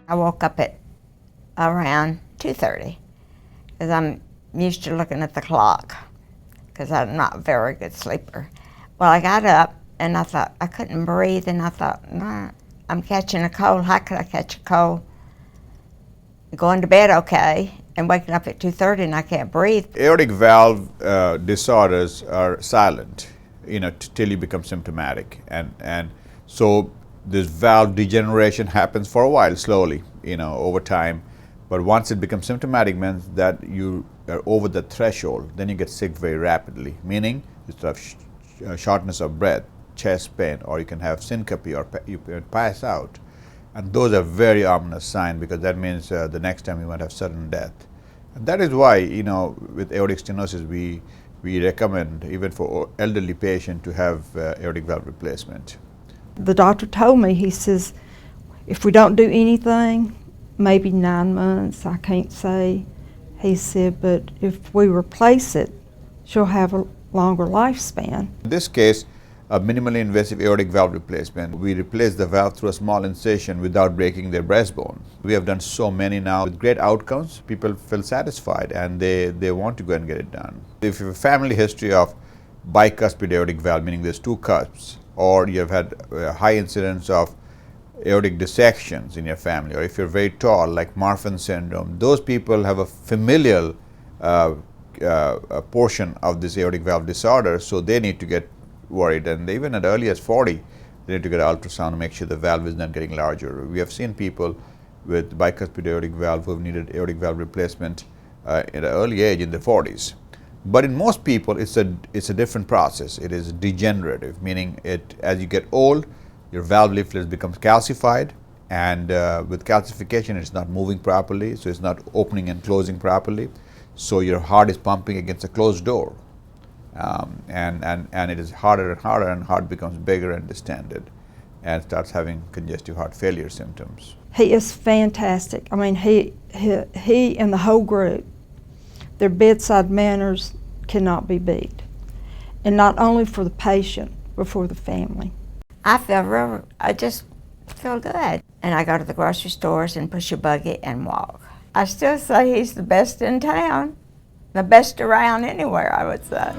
I woke up at around 2:30 because I'm used to looking at the clock because I'm not a very good sleeper. Well, I got up and I thought I couldn't breathe, and I thought, nah, I'm catching a cold. How could I catch a cold? Going to bed okay and waking up at 2:30 and I can't breathe. Aortic valve disorders are silent, till you become symptomatic, and so this valve degeneration happens for a while, slowly, over time. But once it becomes symptomatic, means that you are over the threshold. Then you get sick very rapidly, meaning you have shortness of breath, chest pain, or you can have syncope, or you pass out. And those are very ominous signs, because that means the next time you might have sudden death. And that is why, with aortic stenosis, we recommend, even for elderly patients, to have aortic valve replacement. The doctor told me, he says, if we don't do anything, maybe 9 months, I can't say. He said, but if we replace it, she'll have a longer lifespan. In this case, a minimally invasive aortic valve replacement, we replace the valve through a small incision without breaking their breastbone. We have done so many now with great outcomes. People feel satisfied and they want to go and get it done. If you have a family history of bicuspid aortic valve, meaning there's two cusps, or you have had a high incidence of aortic dissections in your family, or if you're very tall, like Marfan syndrome, those people have a familial portion of this aortic valve disorder, so they need to get worried. And even at early as 40, they need to get an ultrasound to make sure the valve is not getting larger. We have seen people with bicuspid aortic valve who have needed aortic valve replacement at an early age, in their 40s. But in most people, it's a different process. It is degenerative, meaning as you get old, your valve leaflet becomes calcified, and with calcification, it's not moving properly, so it's not opening and closing properly. So your heart is pumping against a closed door, and it is harder and harder, and heart becomes bigger and distended, and starts having congestive heart failure symptoms. He is fantastic. I mean, he and the whole group, their bedside manners cannot be beat. And not only for the patient, but for the family. I just feel good. And I go to the grocery stores and push a buggy and walk. I still say he's the best in town, the best around anywhere, I would say.